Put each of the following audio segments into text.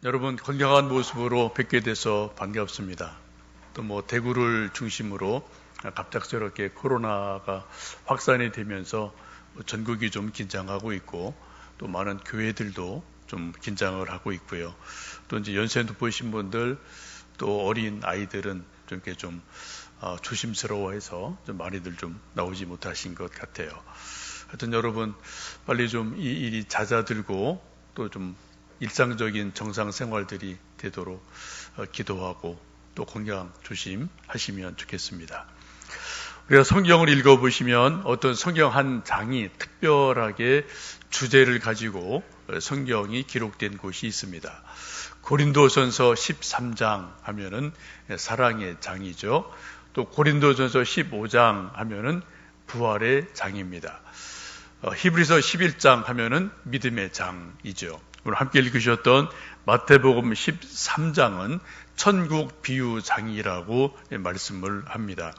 여러분 건강한 모습으로 뵙게 돼서 반갑습니다. 또 대구를 중심으로 갑작스럽게 코로나가 확산이 되면서 전국이 좀 긴장하고 있고 또 많은 교회들도 좀 긴장을 하고 있고요. 또 이제 연세 높으신 분들 또 어린 아이들은 좀 이렇게 좀 조심스러워해서 좀 많이들 좀 나오지 못하신 것 같아요. 하여튼 여러분 빨리 좀 이 일이 잦아들고 또 좀 일상적인 정상 생활들이 되도록 기도하고 또 건강 조심하시면 좋겠습니다. 우리가 성경을 읽어보시면 어떤 성경 한 장이 특별하게 주제를 가지고 성경이 기록된 곳이 있습니다. 고린도전서 13장 하면은 사랑의 장이죠. 또 고린도전서 15장 하면은 부활의 장입니다. 히브리서 11장 하면은 믿음의 장이죠. 오늘 함께 읽으셨던 마태복음 13장은 천국 비유장이라고 말씀을 합니다.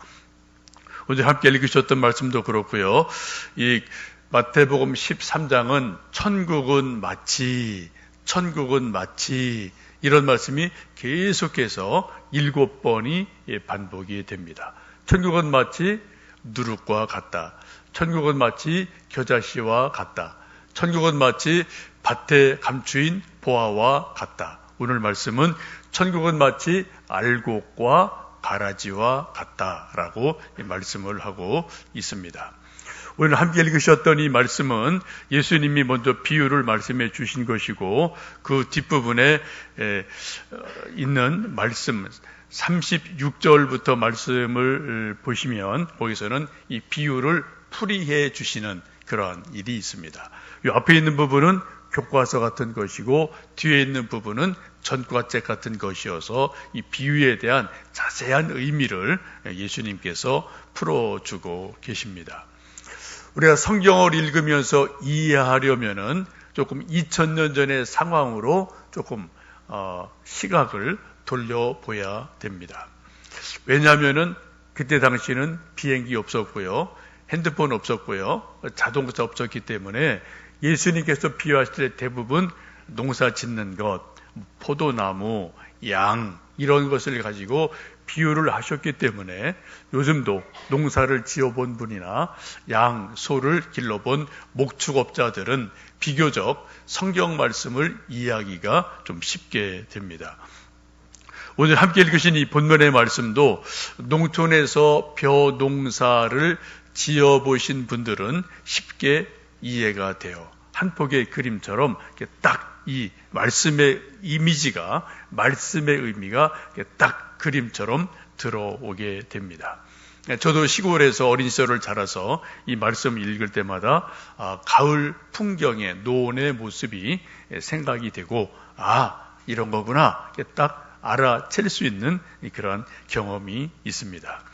오늘 함께 읽으셨던 말씀도 그렇고요. 이 마태복음 13장은 천국은 마치 이런 말씀이 계속해서 7번이 반복이 됩니다. 천국은 마치 누룩과 같다. 천국은 마치 겨자씨와 같다. 천국은 마치 밭에 감추인 보화와 같다. 오늘 말씀은 천국은 마치 알곡과 가라지와 같다라고 말씀을 하고 있습니다. 오늘 함께 읽으셨던 이 말씀은 예수님이 먼저 비유를 말씀해 주신 것이고 그 뒷부분에 있는 말씀 36절부터 말씀을 보시면 거기서는 이 비유를 풀이해 주시는 그러한 일이 있습니다. 이 앞에 있는 부분은 교과서 같은 것이고 뒤에 있는 부분은 전과책 같은 것이어서 이 비유에 대한 자세한 의미를 예수님께서 풀어주고 계십니다. 우리가 성경을 읽으면서 이해하려면은 조금 2000년 전의 상황으로 조금 시각을 돌려봐야 됩니다. 왜냐하면은 그때 당시는 비행기 없었고요. 핸드폰 없었고요. 자동차 없었기 때문에 예수님께서 비유하실 때 대부분 농사 짓는 것, 포도나무, 양 이런 것을 가지고 비유를 하셨기 때문에 요즘도 농사를 지어본 분이나 양, 소를 길러본 목축업자들은 비교적 성경 말씀을 이해하기가 좀 쉽게 됩니다. 오늘 함께 읽으신 이 본문의 말씀도 농촌에서 벼 농사를 지어보신 분들은 쉽게 이해가 돼요. 한 폭의 그림처럼 딱 이 말씀의 이미지가, 말씀의 의미가 딱 그림처럼 들어오게 됩니다. 저도 시골에서 어린 시절을 자라서 이 말씀을 읽을 때마다 가을 풍경의 노원의 모습이 생각이 되고 이런 거구나 딱 알아챌 수 있는 그런 경험이 있습니다.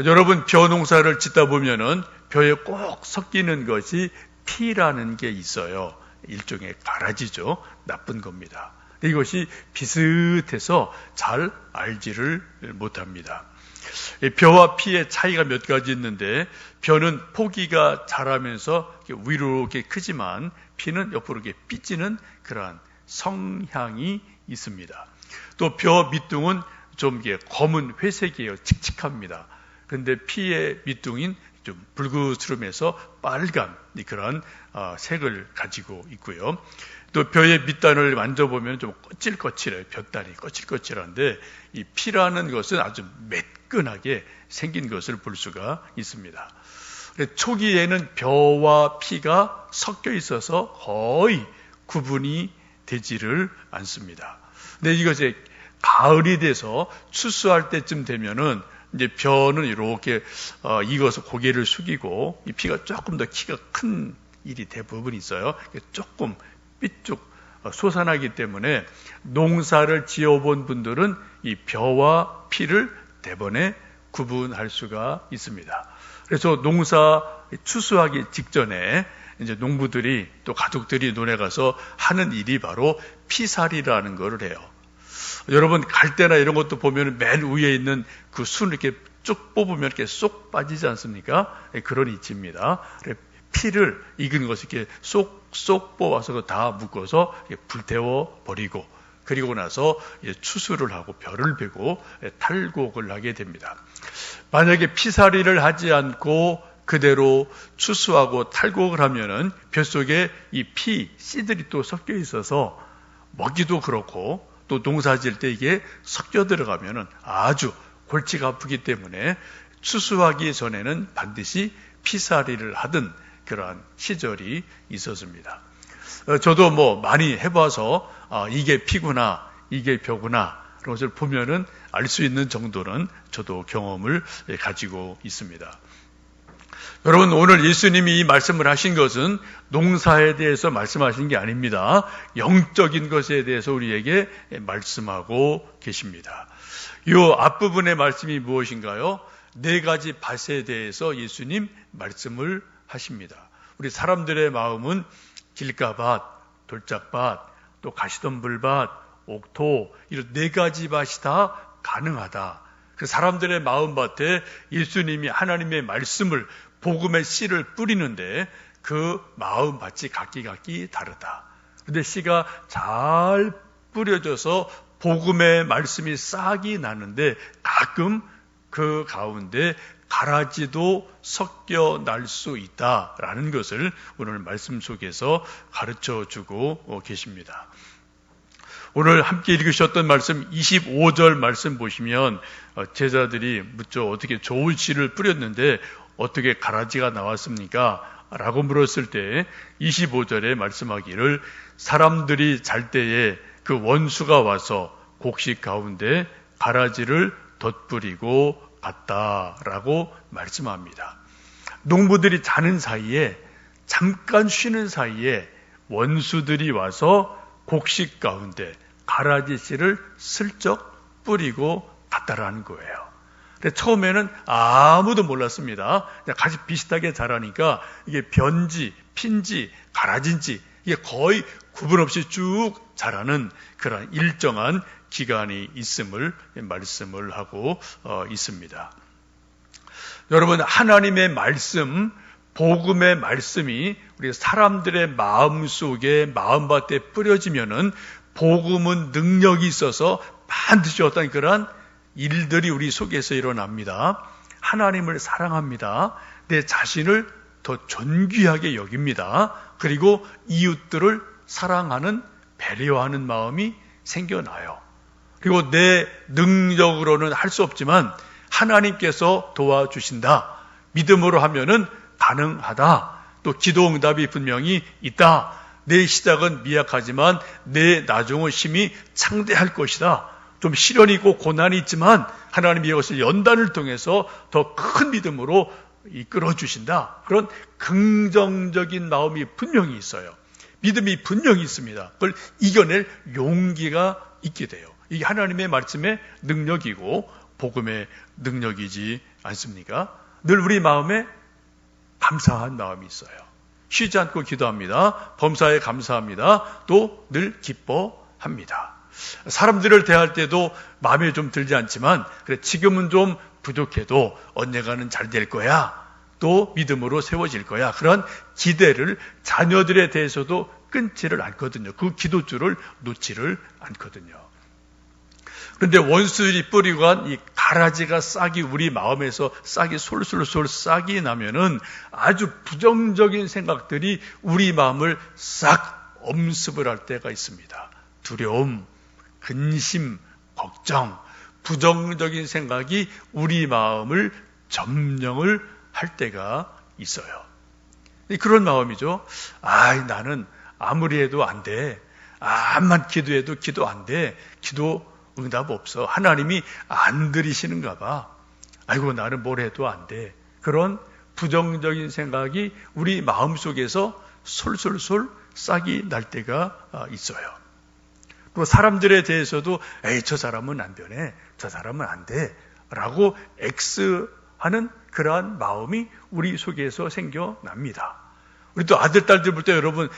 여러분 벼 농사를 짓다 보면은 벼에 꼭 섞이는 것이 피라는 게 있어요. 일종의 가라지죠. 나쁜 겁니다. 이것이 비슷해서 잘 알지를 못합니다. 벼와 피의 차이가 몇 가지 있는데 벼는 포기가 자라면서 위로 이렇게 크지만 피는 옆으로 이렇게 삐지는 그러한 성향이 있습니다. 또 벼 밑둥은 좀 검은 회색이에요. 칙칙합니다. 그런데 피의 밑둥인 좀 붉으스름해서 빨간 그런 색을 가지고 있고요. 또 벼의 밑단을 만져보면 좀 거칠거칠해요. 벼단이 거칠거칠한데 이 피라는 것은 아주 매끈하게 생긴 것을 볼 수가 있습니다. 초기에는 벼와 피가 섞여 있어서 거의 구분이 되지를 않습니다. 근데 이것이 가을이 돼서 추수할 때쯤 되면은 이제 벼는 이렇게 익어서 고개를 숙이고 이 피가 조금 더 키가 큰 일이 대부분 있어요. 조금 삐쭉 솟아나기 때문에 농사를 지어본 분들은 이 벼와 피를 대번에 구분할 수가 있습니다. 그래서 농사 추수하기 직전에 이제 농부들이 또 가족들이 논에 가서 하는 일이 바로 피살이라는 걸 해요. 여러분 갈대나 이런 것도 보면 맨 위에 있는 그 순을 이렇게 쭉 뽑으면 이렇게 쏙 빠지지 않습니까? 그런 이치입니다. 피를 익은 것을 이렇게 쏙 뽑아서 다 묶어서 불태워 버리고 그리고 나서 추수를 하고 벼를 베고 탈곡을 하게 됩니다. 만약에 피살이를 하지 않고 그대로 추수하고 탈곡을 하면은 벼속에 이 씨들이 또 섞여 있어서 먹기도 그렇고 또 농사 지을 때 이게 섞여 들어가면은 아주 골치가 아프기 때문에 추수하기 전에는 반드시 피살이를 하던 그러한 시절이 있었습니다. 저도 많이 해봐서 이게 피구나 이게 벼구나 그런 것을 보면은 알 수 있는 정도는 저도 경험을 가지고 있습니다. 여러분, 오늘 예수님이 이 말씀을 하신 것은 농사에 대해서 말씀하신 게 아닙니다. 영적인 것에 대해서 우리에게 말씀하고 계십니다. 이 앞부분의 말씀이 무엇인가요? 4가지 밭에 대해서 예수님 말씀을 하십니다. 우리 사람들의 마음은 길가밭, 돌짝밭, 또 가시덤불밭, 옥토 이런 4가지 밭이 다 가능하다. 그 사람들의 마음밭에 예수님이 하나님의 말씀을 복음의 씨를 뿌리는데 그 마음밭이 각기 다르다. 그런데 씨가 잘 뿌려져서 복음의 말씀이 싹이 나는데 가끔 그 가운데 가라지도 섞여 날 수 있다라는 것을 오늘 말씀 속에서 가르쳐 주고 계십니다. 오늘 함께 읽으셨던 말씀 25절 말씀 보시면 제자들이 묻죠. 어떻게 좋은 씨를 뿌렸는데 어떻게 가라지가 나왔습니까? 라고 물었을 때 25절에 말씀하기를 사람들이 잘 때에 그 원수가 와서 곡식 가운데 가라지를 덧뿌리고 갔다라고 말씀합니다. 농부들이 자는 사이에 잠깐 쉬는 사이에 원수들이 와서 곡식 가운데 가라지 씨를 슬쩍 뿌리고 갔다라는 거예요. 근데 처음에는 아무도 몰랐습니다. 그냥 같이 비슷하게 자라니까 이게 벼인지 핀지 가라지인지 이게 거의 구분 없이 쭉 자라는 그런 일정한 기간이 있음을 말씀을 하고 있습니다. 여러분, 하나님의 말씀, 복음의 말씀이 우리 사람들의 마음 속에 마음밭에 뿌려지면은 복음은 능력이 있어서 반드시 어떤 그런 일들이 우리 속에서 일어납니다. 하나님을 사랑합니다. 내 자신을 더 존귀하게 여깁니다. 그리고 이웃들을 사랑하는 배려하는 마음이 생겨나요. 그리고 내 능력으로는 할 수 없지만 하나님께서 도와주신다. 믿음으로 하면은 가능하다. 또 기도 응답이 분명히 있다. 내 시작은 미약하지만 내 나중은 심히 창대할 것이다. 좀 시련이 있고 고난이 있지만 하나님이 이것을 연단을 통해서 더 큰 믿음으로 이끌어 주신다. 그런 긍정적인 마음이 분명히 있어요. 믿음이 분명히 있습니다. 그걸 이겨낼 용기가 있게 돼요. 이게 하나님의 말씀의 능력이고 복음의 능력이지 않습니까? 늘 우리 마음에 감사한 마음이 있어요. 쉬지 않고 기도합니다. 범사에 감사합니다. 또 늘 기뻐합니다. 사람들을 대할 때도 마음에 좀 들지 않지만 그래 지금은 좀 부족해도 언젠가는 잘 될 거야. 또 믿음으로 세워질 거야. 그런 기대를 자녀들에 대해서도 끊지를 않거든요. 그 기도줄을 놓지를 않거든요. 그런데 원수들이 뿌리고 간 이 가라지가 싹이 우리 마음에서 싹이 솔솔솔 싹이 나면은 아주 부정적인 생각들이 우리 마음을 싹 엄습을 할 때가 있습니다. 두려움, 근심, 걱정, 부정적인 생각이 우리 마음을 점령을 할 때가 있어요. 그런 마음이죠. 나는 아무리 해도 안 돼. 암만 기도해도 기도 안 돼. 기도 응답 없어. 하나님이 안 들으시는가 봐. 아이고 나는 뭘 해도 안 돼. 그런 부정적인 생각이 우리 마음속에서 솔솔솔 싹이 날 때가 있어요. 또 사람들에 대해서도 저 사람은 안 변해. 저 사람은 안 돼. 라고 X하는 그러한 마음이 우리 속에서 생겨납니다. 우리 또 아들, 딸들 볼 때 여러분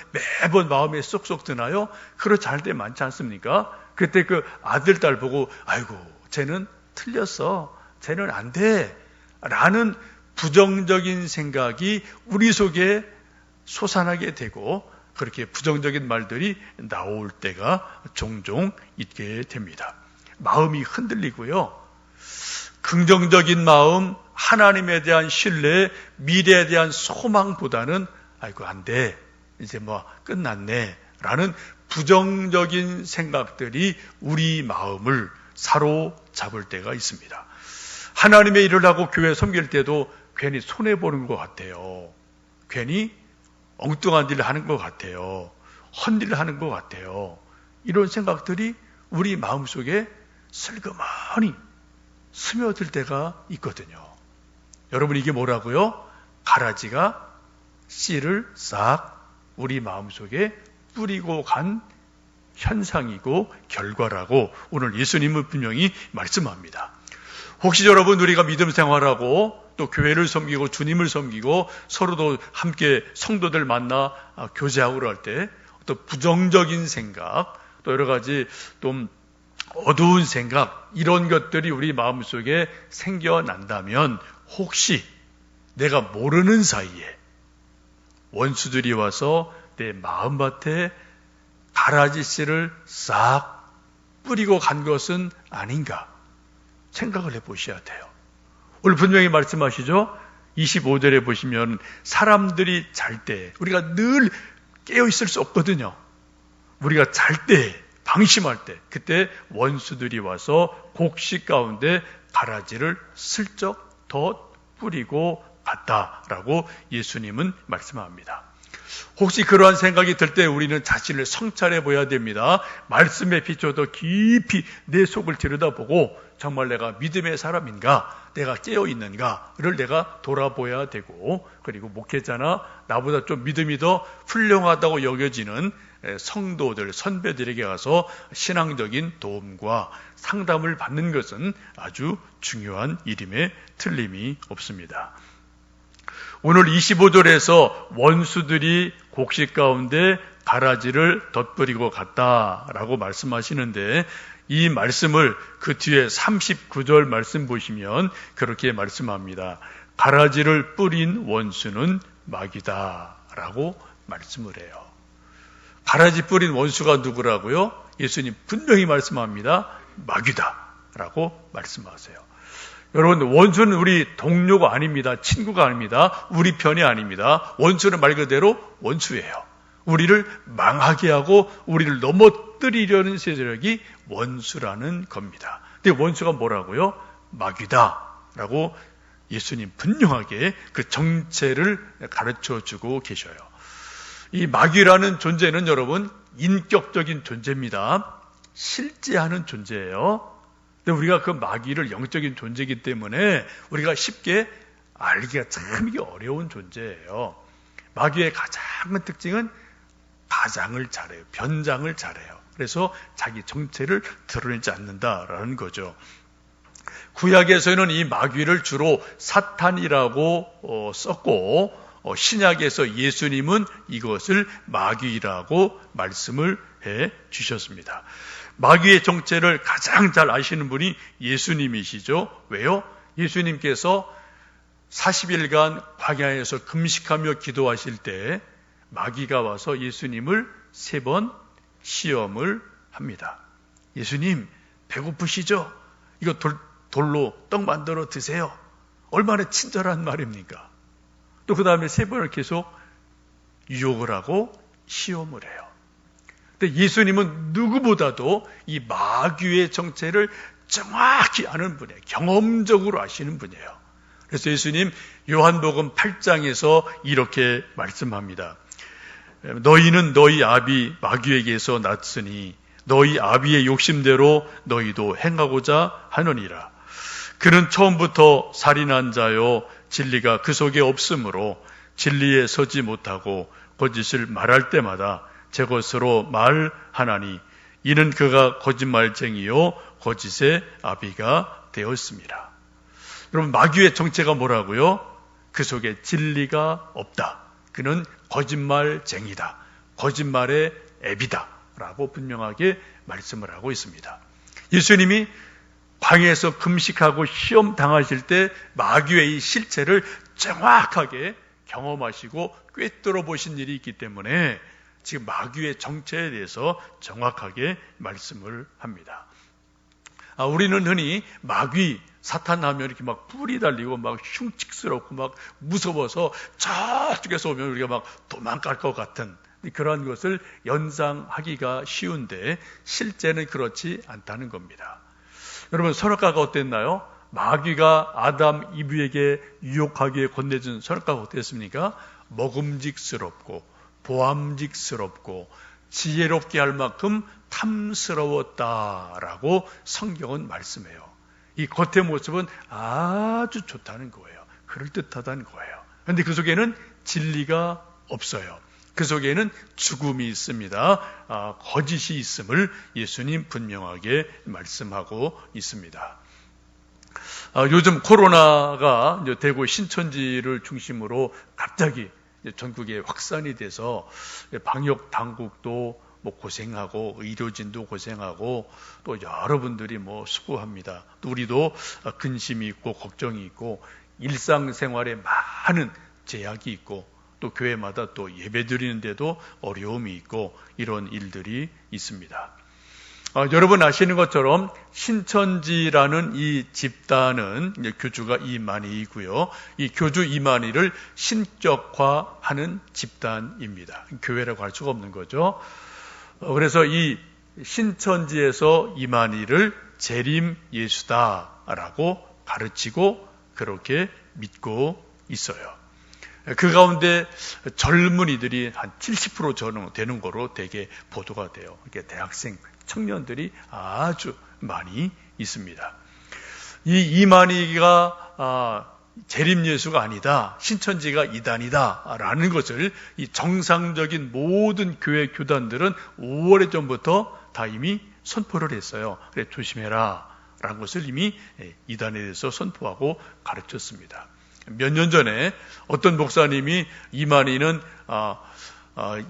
매번 마음에 쏙쏙 드나요? 그렇지 않을 때 많지 않습니까? 그때 그 아들, 딸 보고 아이고 쟤는 틀렸어. 쟤는 안 돼. 라는 부정적인 생각이 우리 속에 솟아나게 되고 그렇게 부정적인 말들이 나올 때가 종종 있게 됩니다. 마음이 흔들리고요. 긍정적인 마음, 하나님에 대한 신뢰, 미래에 대한 소망보다는 아이고 안 돼, 이제 뭐 끝났네 라는 부정적인 생각들이 우리 마음을 사로잡을 때가 있습니다. 하나님의 일을 하고 교회 섬길 때도 괜히 손해보는 것 같아요. 괜히 엉뚱한 일을 하는 것 같아요. 헛일을 하는 것 같아요. 이런 생각들이 우리 마음속에 슬그머니 스며들 때가 있거든요. 여러분, 이게 뭐라고요? 가라지가 씨를 싹 우리 마음속에 뿌리고 간 현상이고 결과라고 오늘 예수님은 분명히 말씀합니다. 혹시 여러분, 우리가 믿음 생활하고 또 교회를 섬기고 주님을 섬기고 서로도 함께 성도들 만나 교제하고 그럴 때 또 부정적인 생각, 또 여러 가지 좀 어두운 생각, 이런 것들이 우리 마음속에 생겨난다면 혹시 내가 모르는 사이에 원수들이 와서 내 마음밭에 가라지 씨를 싹 뿌리고 간 것은 아닌가 생각을 해보셔야 돼요. 오늘 분명히 말씀하시죠. 25절에 보시면 사람들이 잘 때, 우리가 늘 깨어있을 수 없거든요. 우리가 잘 때, 방심할 때, 그때 원수들이 와서 곡식 가운데 가라지를 슬쩍 더 뿌리고 갔다라고 예수님은 말씀합니다. 혹시 그러한 생각이 들 때 우리는 자신을 성찰해 보아야 됩니다. 말씀에 비춰서 깊이 내 속을 들여다보고 정말 내가 믿음의 사람인가, 내가 깨어있는가를 내가 돌아보아야 되고, 그리고 목회자나 나보다 좀 믿음이 더 훌륭하다고 여겨지는 성도들, 선배들에게 가서 신앙적인 도움과 상담을 받는 것은 아주 중요한 일임에 틀림이 없습니다. 오늘 25절에서 원수들이 곡식 가운데 가라지를 덧뿌리고 갔다라고 말씀하시는데, 이 말씀을 그 뒤에 39절 말씀 보시면 그렇게 말씀합니다. 가라지를 뿌린 원수는 마귀다라고 말씀을 해요. 가라지 뿌린 원수가 누구라고요? 예수님 분명히 말씀합니다. 마귀다라고 말씀하세요. 여러분, 원수는 우리 동료가 아닙니다. 친구가 아닙니다. 우리 편이 아닙니다. 원수는 말 그대로 원수예요. 우리를 망하게 하고 우리를 넘어뜨리려는 세력이 원수라는 겁니다. 근데 원수가 뭐라고요? 마귀다라고 예수님 분명하게 그 정체를 가르쳐주고 계셔요. 이 마귀라는 존재는 여러분 인격적인 존재입니다. 실제하는 존재예요. 근데 우리가 그 마귀를 영적인 존재이기 때문에 우리가 쉽게 알기가 참 이게 어려운 존재예요. 마귀의 가장 큰 특징은 가장을 잘해요. 변장을 잘해요. 그래서 자기 정체를 드러내지 않는다라는 거죠. 구약에서는 이 마귀를 주로 사탄이라고 썼고, 신약에서 예수님은 이것을 마귀라고 말씀을 해 주셨습니다. 마귀의 정체를 가장 잘 아시는 분이 예수님이시죠. 왜요? 예수님께서 40일간 광야에서 금식하며 기도하실 때 마귀가 와서 예수님을 3번 시험을 합니다. 예수님, 배고프시죠? 이거 돌로 떡 만들어 드세요. 얼마나 친절한 말입니까? 또 그 다음에 3번을 계속 유혹을 하고 시험을 해요. 근데 예수님은 누구보다도 이 마귀의 정체를 정확히 아는 분이에요. 경험적으로 아시는 분이에요. 그래서 예수님 요한복음 8장에서 이렇게 말씀합니다. 너희는 너희 아비 마귀에게서 났으니 너희 아비의 욕심대로 너희도 행하고자 하느니라. 그는 처음부터 살인한 자요 진리가 그 속에 없으므로 진리에 서지 못하고 거짓을 말할 때마다 제 것으로 말하나니 이는 그가 거짓말쟁이요 거짓의 아비가 되었습니다. 여러분, 마귀의 정체가 뭐라고요? 그 속에 진리가 없다. 그는 거짓말쟁이다. 거짓말의 애비다. 라고 분명하게 말씀을 하고 있습니다. 예수님이 광야에서 금식하고 시험 당하실 때 마귀의 이 실체를 정확하게 경험하시고 꿰뚫어 보신 일이 있기 때문에 지금 마귀의 정체에 대해서 정확하게 말씀을 합니다. 우리는 흔히 마귀, 사탄 하면 이렇게 막 뿔이 달리고 막 흉측스럽고 막 무서워서 저쪽에서 오면 우리가 막 도망갈 것 같은 그런 것을 연상하기가 쉬운데 실제는 그렇지 않다는 겁니다. 여러분, 선악과가 어땠나요? 마귀가 아담, 이브에게 유혹하기에 건네준 선악과가 어땠습니까? 먹음직스럽고 보암직스럽고 지혜롭게 할 만큼 탐스러웠다라고 성경은 말씀해요. 이 겉의 모습은 아주 좋다는 거예요. 그럴듯하다는 거예요. 그런데 그 속에는 진리가 없어요. 그 속에는 죽음이 있습니다. 거짓이 있음을 예수님 분명하게 말씀하고 있습니다. 요즘 코로나가 되고 신천지를 중심으로 갑자기 전국에 확산이 돼서 방역 당국도 고생하고 의료진도 고생하고 또 여러분들이 수고합니다. 또 우리도 근심이 있고 걱정이 있고 일상생활에 많은 제약이 있고 또 교회마다 또 예배 드리는데도 어려움이 있고 이런 일들이 있습니다. 여러분 아시는 것처럼 신천지라는 이 집단은 교주가 이만희이고요. 이 교주 이만희를 신격화하는 집단입니다. 교회라고 할 수가 없는 거죠. 그래서 이 신천지에서 이만희를 재림 예수다라고 가르치고 그렇게 믿고 있어요. 그 가운데 젊은이들이 한 70% 되는 거로 되게 보도가 돼요. 이렇게 대학생, 청년들이 아주 많이 있습니다. 이 이만희가 재림 예수가 아니다, 신천지가 이단이다라는 것을 이 정상적인 모든 교회 교단들은 5월 전부터 다 이미 선포를 했어요. 그래 조심해라 라는 것을 이미 이단에 대해서 선포하고 가르쳤습니다. 몇 년 전에 어떤 목사님이 이만희는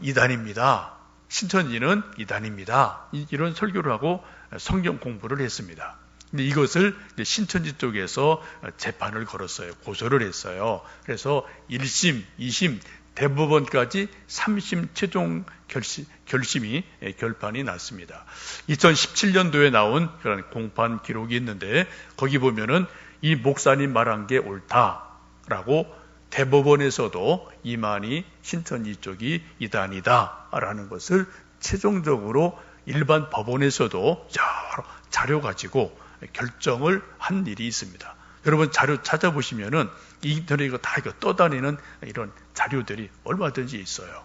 이단입니다. 신천지는 이단입니다. 이런 설교를 하고 성경 공부를 했습니다. 근데 이것을 신천지 쪽에서 재판을 걸었어요. 고소를 했어요. 그래서 1심, 2심, 대법원까지 3심 최종 결판이 났습니다. 2017년도에 나온 그런 공판 기록이 있는데 거기 보면은 이 목사님 말한 게 옳다라고 대법원에서도 이만희 신천지 쪽이 이단이다라는 것을 최종적으로 일반 법원에서도 여러 자료 가지고 결정을 한 일이 있습니다. 여러분 자료 찾아보시면은 인터넷에 다 떠다니는 이런 자료들이 얼마든지 있어요.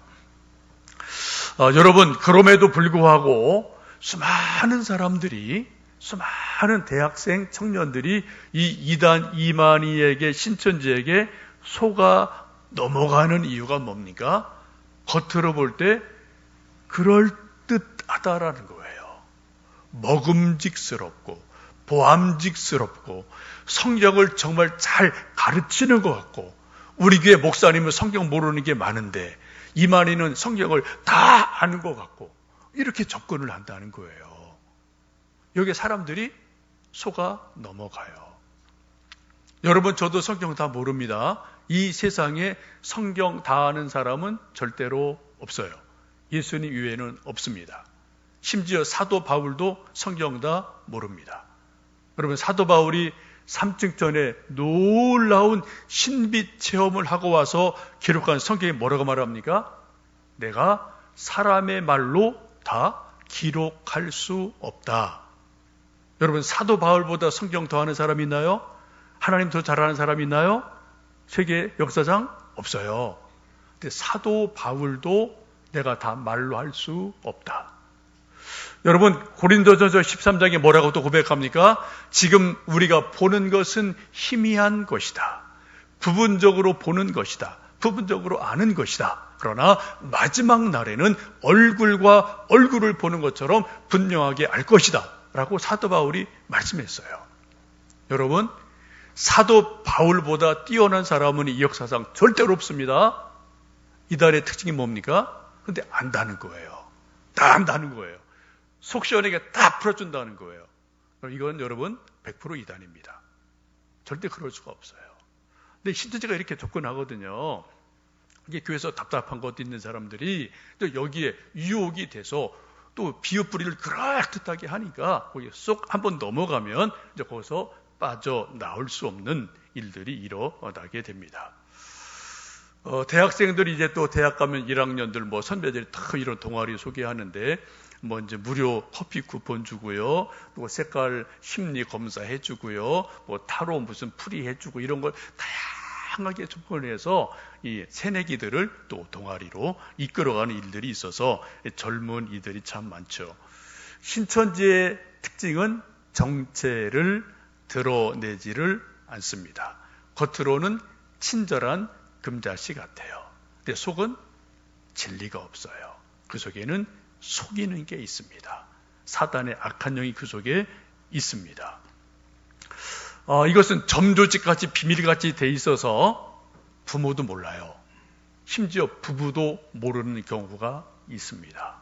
여러분 그럼에도 불구하고 수많은 사람들이 수많은 대학생 청년들이 이 이단 이만희에게 신천지에게 속아 넘어가는 이유가 뭡니까? 겉으로 볼 때 그럴듯하다라는 거예요. 먹음직스럽고 보암직스럽고 성경을 정말 잘 가르치는 것 같고 우리 교회 목사님은 성경 모르는 게 많은데 이만희는 성경을 다 아는 것 같고 이렇게 접근을 한다는 거예요. 여기 사람들이 속아 넘어가요. 여러분 저도 성경 다 모릅니다. 이 세상에 성경 다 아는 사람은 절대로 없어요. 예수님 이외에는 없습니다. 심지어 사도 바울도 성경 다 모릅니다. 여러분 사도 바울이 3층 전에 놀라운 신비 체험을 하고 와서 기록한 성경에 뭐라고 말합니까? 내가 사람의 말로 다 기록할 수 없다. 여러분 사도 바울보다 성경 더 아는 사람이 있나요? 하나님 더 잘 아는 사람이 있나요? 세계 역사상 없어요. 근데 사도 바울도 내가 다 말로 할 수 없다. 여러분 고린도전서 13장에 뭐라고 또 고백합니까? 지금 우리가 보는 것은 희미한 것이다. 부분적으로 보는 것이다. 부분적으로 아는 것이다. 그러나 마지막 날에는 얼굴과 얼굴을 보는 것처럼 분명하게 알 것이다. 라고 사도 바울이 말씀했어요. 여러분 사도 바울보다 뛰어난 사람은 이 역사상 절대로 없습니다. 이단의 특징이 뭡니까? 근데 안다는 거예요. 다 안다는 거예요. 속 시원하게 다 풀어준다는 거예요. 이건 여러분 100% 이단입니다. 절대 그럴 수가 없어요. 근데 신천지가 이렇게 접근하거든요. 이게 교회에서 답답한 것도 있는 사람들이 또 여기에 유혹이 돼서 또 비읍뿌리를 그럴듯하게 하니까 거기 쏙 한번 넘어가면 이제 거기서 빠져나올 수 없는 일들이 일어나게 됩니다. 대학생들이 이제 또 대학 가면 1학년들 뭐 선배들이 다 이런 동아리 소개하는데 뭐 이제 무료 커피 쿠폰 주고요, 또 색깔 심리 검사 해주고요, 뭐 타로 무슨 풀이 해주고 이런 걸 다양하게 접근해서 이 새내기들을 또 동아리로 이끌어가는 일들이 있어서 젊은 이들이 참 많죠. 신천지의 특징은 정체를 드러내지를 않습니다. 겉으로는 친절한 금자씨 같아요. 근데 속은 진리가 없어요. 그 속에는 속이는 게 있습니다. 사단의 악한 영이 그 속에 있습니다. 이것은 점조직같이 비밀같이 돼 있어서 부모도 몰라요. 심지어 부부도 모르는 경우가 있습니다.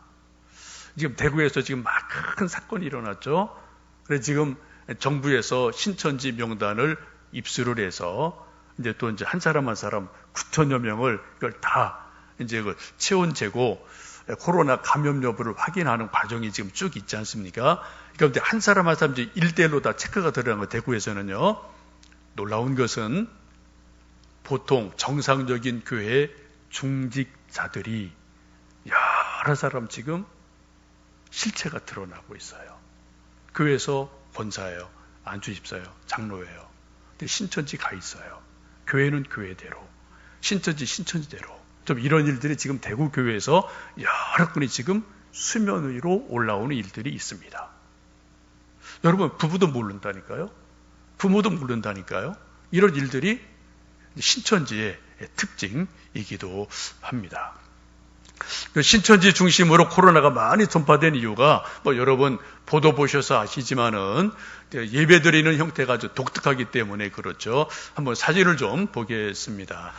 지금 대구에서 지금 막 큰 사건이 일어났죠. 그래서 지금 정부에서 신천지 명단을 입수를 해서 이제 또 이제 한 사람 한 사람 9천여 명을 이걸 다 이제 그 체온 재고 코로나 감염 여부를 확인하는 과정이 지금 쭉 있지 않습니까? 그런데 한 사람 한 사람 이제 1대1로 다 체크가 들어간 거 대구에서는요. 놀라운 것은 보통 정상적인 교회 중직자들이 여러 사람 지금 실체가 드러나고 있어요. 교회에서 권사예요, 안주집사예요, 장로예요. 근데 신천지 가 있어요. 교회는 교회대로, 신천지 신천지대로. 좀 이런 일들이 지금 대구 교회에서 여러 건이 지금 수면 위로 올라오는 일들이 있습니다. 여러분, 부부도 모른다니까요. 부모도 모른다니까요. 이런 일들이 신천지의 특징이기도 합니다. 신천지 중심으로 코로나가 많이 전파된 이유가 뭐 여러분 보도 보셔서 아시지만은 예배드리는 형태가 아주 독특하기 때문에 그렇죠. 한번 사진을 좀 보겠습니다.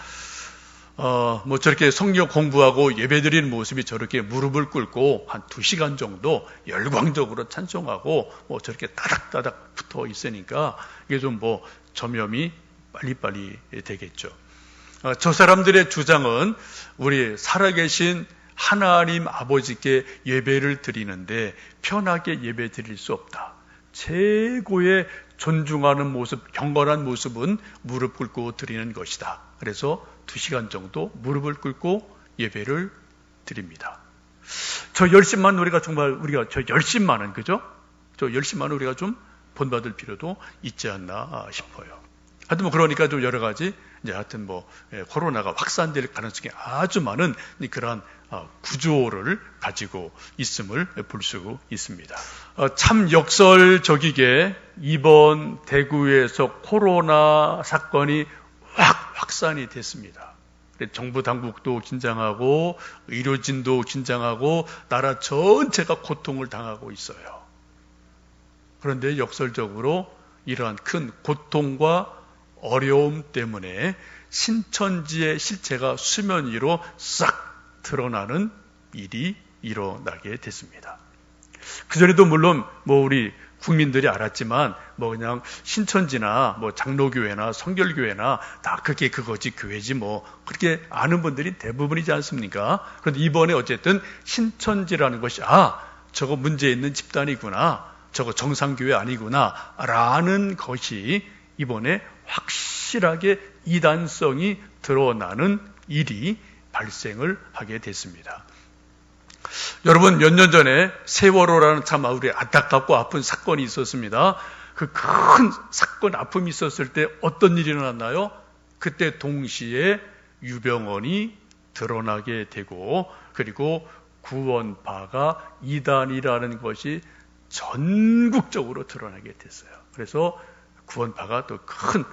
뭐 저렇게 성경 공부하고 예배드리는 모습이 저렇게 무릎을 꿇고 한 2시간 정도 열광적으로 찬송하고 뭐 저렇게 따닥따닥 붙어 있으니까 이게 좀 뭐 점염이 빨리빨리 되겠죠. 저 사람들의 주장은 우리 살아계신 하나님 아버지께 예배를 드리는데 편하게 예배 드릴 수 없다. 최고의 존중하는 모습, 경건한 모습은 무릎 꿇고 드리는 것이다. 그래서 2시간 정도 무릎을 꿇고 예배를 드립니다. 저 열심만 우리가 저 열심만은 그죠? 저 열심만은 우리가 좀 본받을 필요도 있지 않나 싶어요. 하여튼 뭐 그러니까 좀 여러 가지 이제 하여튼 뭐 코로나가 확산될 가능성이 아주 많은 그러한 구조를 가지고 있음을 볼 수 있습니다. 참 역설적이게 이번 대구에서 코로나 사건이 확산이 됐습니다. 정부 당국도 긴장하고 의료진도 긴장하고 나라 전체가 고통을 당하고 있어요. 그런데 역설적으로 이러한 큰 고통과 어려움 때문에 신천지의 실체가 수면 위로 싹 드러나는 일이 일어나게 됐습니다. 그전에도 물론 뭐 우리 국민들이 알았지만 뭐 그냥 신천지나 뭐 장로교회나 성결교회나 다 그게 그거지 교회지 뭐 그렇게 아는 분들이 대부분이지 않습니까? 그런데 이번에 어쨌든 신천지라는 것이 저거 문제 있는 집단이구나, 저거 정상교회 아니구나 라는 것이 이번에 확실하게 이단성이 드러나는 일이 발생을 하게 됐습니다. 여러분, 몇 년 전에 세월호라는 참 우리 안타깝고 아픈 사건이 있었습니다. 그 큰 사건, 아픔이 있었을 때 어떤 일이 일어났나요? 그때 동시에 유병언이 드러나게 되고 그리고 구원파가 이단이라는 것이 전국적으로 드러나게 됐어요. 그래서 구원파가 또 큰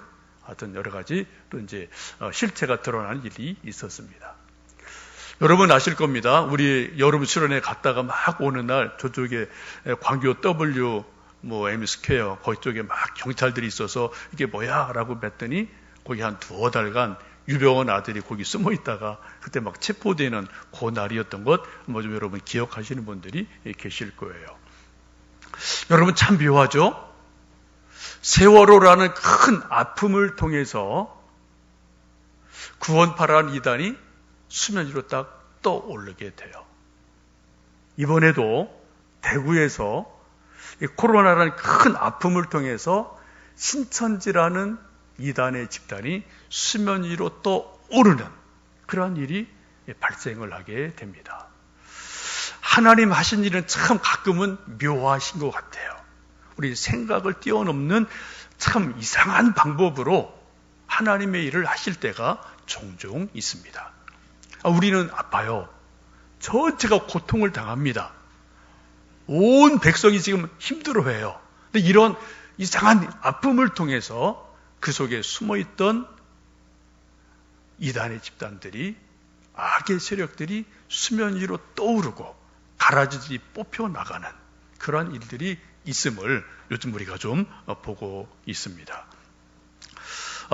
하여튼 여러 가지 또 이제 실체가 드러나는 일이 있었습니다. 여러분 아실 겁니다. 우리 여름 수련회 갔다가 막 오는 날 저쪽에 광교 W 뭐 M 스퀘어 거기 쪽에 막 경찰들이 있어서 이게 뭐야라고 뵀더니 거기 한 2달간 유병헌 아들이 거기 숨어 있다가 그때 막 체포되는 그 날이었던 것 뭐 좀 여러분 기억하시는 분들이 계실 거예요. 여러분 참 묘하죠? 세월호라는 큰 아픔을 통해서 구원파라는 이단이 수면 위로 딱 떠오르게 돼요. 이번에도 대구에서 이 코로나라는 큰 아픔을 통해서 신천지라는 이단의 집단이 수면 위로 떠오르는 그러한 일이 발생을 하게 됩니다. 하나님 하신 일은 참 가끔은 묘하신 것 같아요. 우리 생각을 뛰어넘는 참 이상한 방법으로 하나님의 일을 하실 때가 종종 있습니다. 우리는 아파요. 전체가 고통을 당합니다. 온 백성이 지금 힘들어해요. 근데 이런 이상한 아픔을 통해서 그 속에 숨어있던 이단의 집단들이, 악의 세력들이 수면 위로 떠오르고 가라지들이 뽑혀나가는 그러한 일들이 있음을 요즘 우리가 좀 보고 있습니다.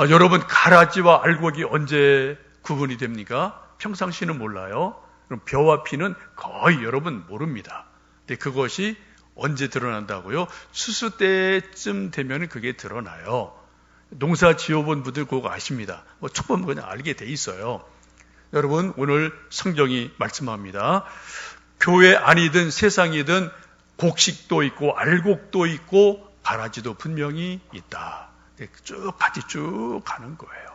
여러분, 가라지와 알곡이 언제 구분이 됩니까? 평상시는 몰라요. 그럼 벼와 피는 거의 여러분 모릅니다. 근데 그것이 언제 드러난다고요? 추수 때쯤 되면 그게 드러나요. 농사 지어본 분들 그거 아십니다. 초보면 그냥 알게 돼 있어요. 여러분, 오늘 성경이 말씀합니다. 교회 안이든 세상이든 곡식도 있고 알곡도 있고 가라지도 분명히 있다. 쭉 같이 쭉 가는 거예요.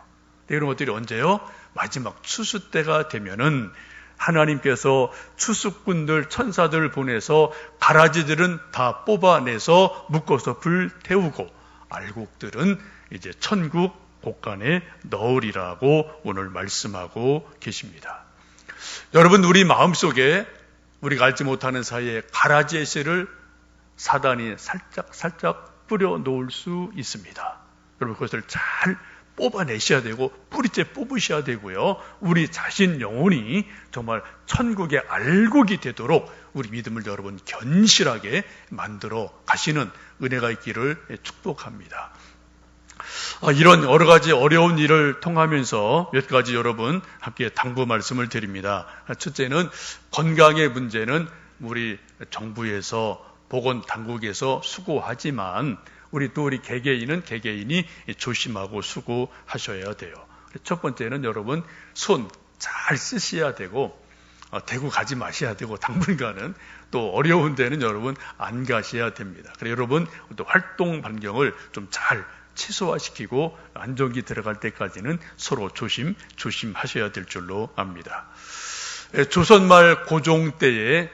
이런 것들이 언제요? 마지막 추수 때가 되면은 하나님께서 추수꾼들, 천사들을 보내서 가라지들은 다 뽑아내서 묶어서 불 태우고 알곡들은 이제 천국 곳간에 넣으리라고 오늘 말씀하고 계십니다. 여러분, 우리 마음속에 우리가 알지 못하는 사이에 가라지의 씨를 사단이 살짝 뿌려 놓을 수 있습니다. 여러분, 그것을 잘 뽑아내셔야 되고 뿌리째 뽑으셔야 되고요. 우리 자신 영혼이 정말 천국의 알곡이 되도록 우리 믿음을 여러분 견실하게 만들어 가시는 은혜가 있기를 축복합니다. 이런 여러 가지 어려운 일을 통하면서 몇 가지 여러분 함께 당부 말씀을 드립니다. 첫째는 건강의 문제는 우리 정부에서 보건당국에서 수고하지만 우리 개개인은 개개인이 조심하고 수고하셔야 돼요. 첫 번째는 여러분 손 잘 쓰셔야 되고 대구 가지 마셔야 되고 당분간은 또 어려운 데는 여러분 안 가셔야 됩니다. 그래서 여러분 또 활동 반경을 좀 잘 최소화시키고 안정기 들어갈 때까지는 서로 조심하셔야 될 줄로 압니다. 조선말 고종 때에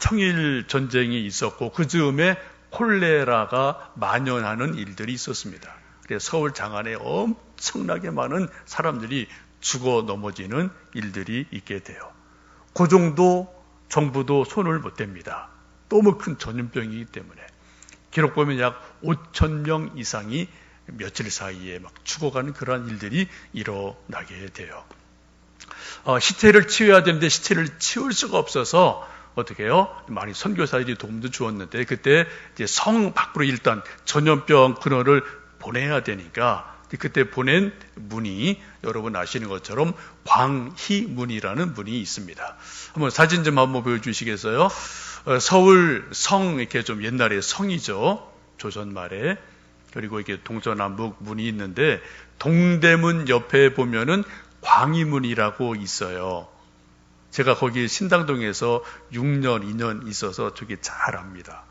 청일 전쟁이 있었고 그 즈음에 콜레라가 만연하는 일들이 있었습니다. 그래서 서울 장안에 엄청나게 많은 사람들이 죽어 넘어지는 일들이 있게 돼요. 고종도 정부도 손을 못 댑니다. 너무 큰 전염병이기 때문에. 기록 보면 약 5,000명 이상이 며칠 사이에 막 죽어가는 그러한 일들이 일어나게 돼요. 시체를 치워야 되는데 시체를 치울 수가 없어서 어떻게 해요? 많이 선교사들이 도움도 주었는데 그때 이제 성 밖으로 일단 전염병 근원을 보내야 되니까 그때 보낸 문이 여러분 아시는 것처럼 광희문이라는 문이 있습니다. 한번 사진 좀 한번 보여주시겠어요? 서울 성 이렇게 좀 옛날에 성이죠. 조선 말에. 그리고 이렇게 동서남북 문이 있는데 동대문 옆에 보면은 광희문이라고 있어요. 제가 거기 신당동에서 6년, 2년 있어서 저기 잘 압니다.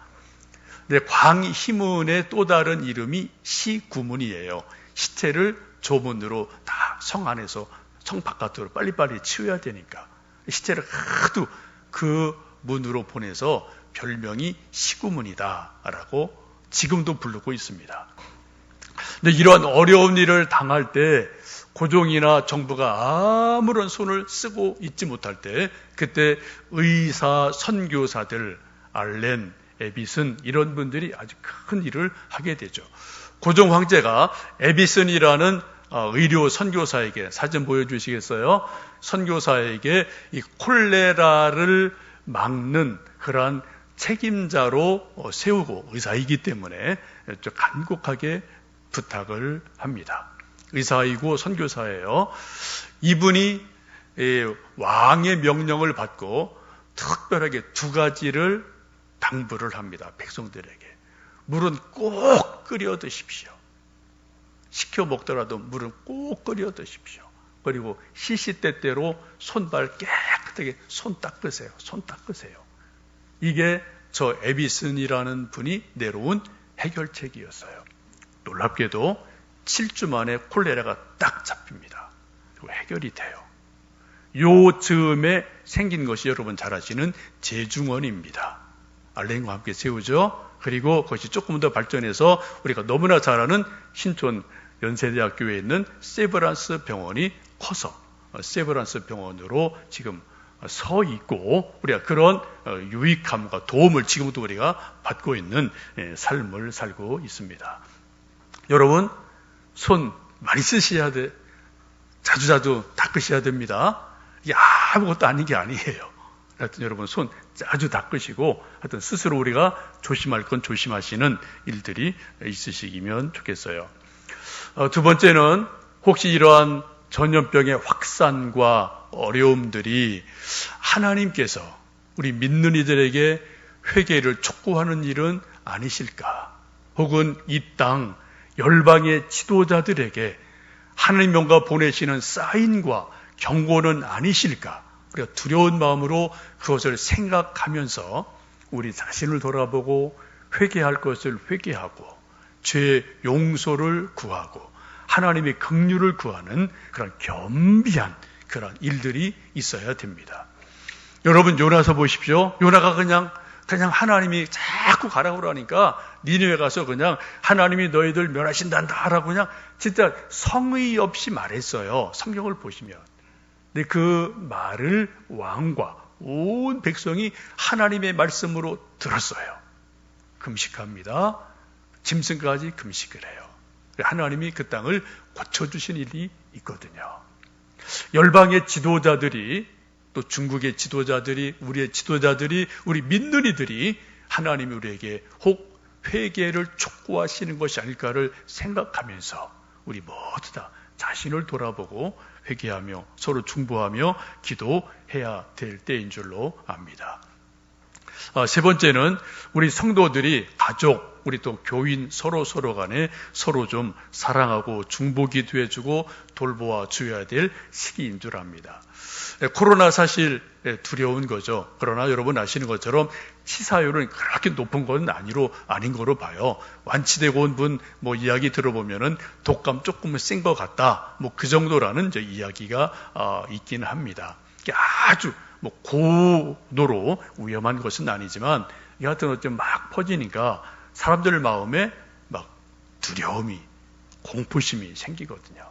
근데 광희문의 또 다른 이름이 시구문이에요. 시체를 조문으로 다 성 안에서 성 바깥으로 빨리빨리 치워야 되니까 시체를 하도 그 문으로 보내서 별명이 시구문이다라고 지금도 부르고 있습니다. 근데 이러한 어려운 일을 당할 때 고종이나 정부가 아무런 손을 쓰고 있지 못할 때 그때 의사, 선교사들, 알렌, 에비슨 이런 분들이 아주 큰 일을 하게 되죠. 고종 황제가 에비슨이라는 의료 선교사에게 사진 보여주시겠어요? 선교사에게 이 콜레라를 막는 그러한 책임자로 세우고 의사이기 때문에 간곡하게 부탁을 합니다. 의사이고 선교사예요. 이분이 왕의 명령을 받고 특별하게 두 가지를 당부를 합니다. 백성들에게. 물은 꼭 끓여 드십시오. 시켜 먹더라도 물은 꼭 끓여 드십시오. 그리고 시시때때로 손발 깨끗하게 손 닦으세요. 손 닦으세요. 이게 저 에비슨이라는 분이 내놓은 해결책이었어요. 놀랍게도 7주 만에 콜레라가 딱 잡힙니다. 그리고 해결이 돼요. 요 즈음에 생긴 것이 여러분 잘 아시는 재중원입니다. 알레인과 함께 세우죠. 그리고 그것이 조금 더 발전해서 우리가 너무나 잘 아는 신촌 연세대학교에 있는 세브란스 병원이 커서 세브란스 병원으로 지금 서 있고, 우리가 그런 유익함과 도움을 지금도 우리가 받고 있는 삶을 살고 있습니다. 여러분, 손 많이 쓰셔야 돼. 자주자주 닦으셔야 됩니다. 이게 아무것도 아닌 게 아니에요. 하여튼 여러분 손 자주 닦으시고, 하여튼 스스로 우리가 조심할 건 조심하시는 일들이 있으시면 좋겠어요. 두 번째는 혹시 이러한 전염병의 확산과 어려움들이 하나님께서 우리 믿는 이들에게 회개를 촉구하는 일은 아니실까? 혹은 이 땅 열방의 지도자들에게 하나님 뭔가 보내시는 사인과 경고는 아니실까? 우리가 두려운 마음으로 그것을 생각하면서 우리 자신을 돌아보고 회개할 것을 회개하고 죄의 용서를 구하고 하나님의 긍휼을 구하는 그런 겸비한 그런 일들이 있어야 됩니다. 여러분 요나서 보십시오. 요나가 그냥 하나님이 자꾸 가라고 그러니까 니느웨 가서 그냥 하나님이 너희들 멸하신단다 하라고 그냥 진짜 성의 없이 말했어요. 성경을 보시면. 근데 그 말을 왕과 온 백성이 하나님의 말씀으로 들었어요. 금식합니다. 짐승까지 금식을 해요. 하나님이 그 땅을 고쳐주신 일이 있거든요. 열방의 지도자들이, 또 중국의 지도자들이, 우리의 지도자들이, 우리 믿는 이들이 하나님이 우리에게 혹 회개를 촉구하시는 것이 아닐까를 생각하면서 우리 모두 다 자신을 돌아보고 회개하며 서로 중보하며 기도해야 될 때인 줄로 압니다. 세 번째는 우리 성도들이 가족, 우리 또 교인 서로 간에 서로 좀 사랑하고 중보 기도해주고 돌보아 줘야 될 시기인 줄 압니다. 코로나 사실 두려운 거죠. 그러나 여러분 아시는 것처럼 치사율은 그렇게 높은 건 아닌 거로 봐요. 완치되고 온 분 이야기 들어보면은 독감 조금은 센 것 같다. 그 정도라는 이제 이야기가 있기는 합니다. 아주 고도로 위험한 것은 아니지만 이 같은 것좀 막 퍼지니까 사람들 마음에 막 두려움이, 공포심이 생기거든요.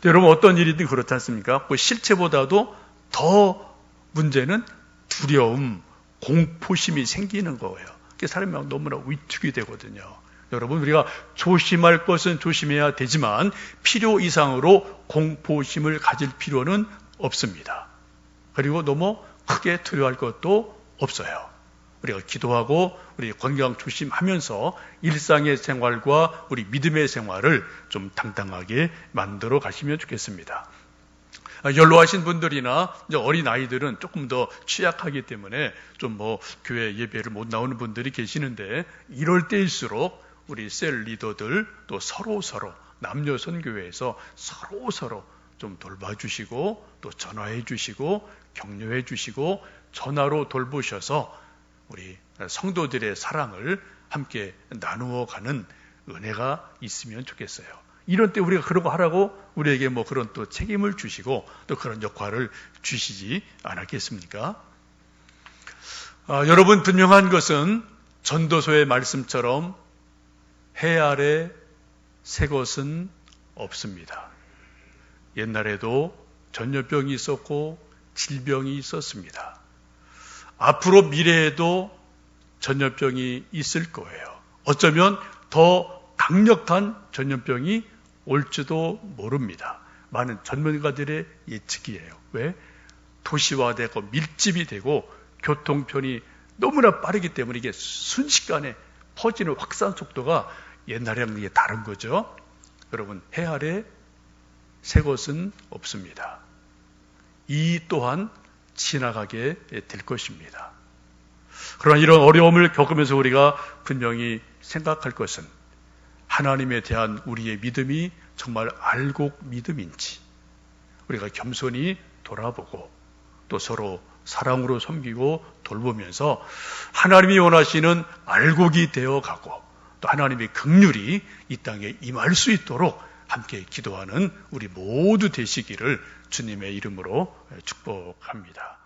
여러분 어떤 일이든 그렇지 않습니까? 그 실체보다도 더 문제는 두려움, 공포심이 생기는 거예요. 사람이 막 너무나 위축이 되거든요. 여러분 우리가 조심할 것은 조심해야 되지만 필요 이상으로 공포심을 가질 필요는 없습니다. 그리고 너무 크게 두려워할 것도 없어요. 우리가 기도하고 우리 건강 조심하면서 일상의 생활과 우리 믿음의 생활을 좀 당당하게 만들어 가시면 좋겠습니다. 연로하신 분들이나 이제 어린 아이들은 조금 더 취약하기 때문에 좀 교회 예배를 못 나오는 분들이 계시는데 이럴 때일수록 우리 셀 리더들 또 서로 남녀 선교회에서 서로 좀 돌봐주시고 또 전화해 주시고 격려해 주시고 전화로 돌보셔서 우리 성도들의 사랑을 함께 나누어 가는 은혜가 있으면 좋겠어요. 이런 때 우리가 그러고 하라고 우리에게 그런 또 책임을 주시고 또 그런 역할을 주시지 않았겠습니까? 여러분 분명한 것은 전도서의 말씀처럼 해 아래 새 것은 없습니다. 옛날에도 전염병이 있었고 질병이 있었습니다. 앞으로 미래에도 전염병이 있을 거예요. 어쩌면 더 강력한 전염병이 올지도 모릅니다. 많은 전문가들의 예측이에요. 왜? 도시화되고 밀집이 되고 교통편이 너무나 빠르기 때문에 이게 순식간에 퍼지는 확산 속도가 옛날이랑 이게 다른 거죠. 여러분, 해 아래 새 것은 없습니다. 이 또한 지나가게 될 것입니다. 그러나 이런 어려움을 겪으면서 우리가 분명히 생각할 것은 하나님에 대한 우리의 믿음이 정말 알곡 믿음인지, 우리가 겸손히 돌아보고 또 서로 사랑으로 섬기고 돌보면서 하나님이 원하시는 알곡이 되어가고 또 하나님의 긍휼이 이 땅에 임할 수 있도록 함께 기도하는 우리 모두 되시기를 주님의 이름으로 축복합니다.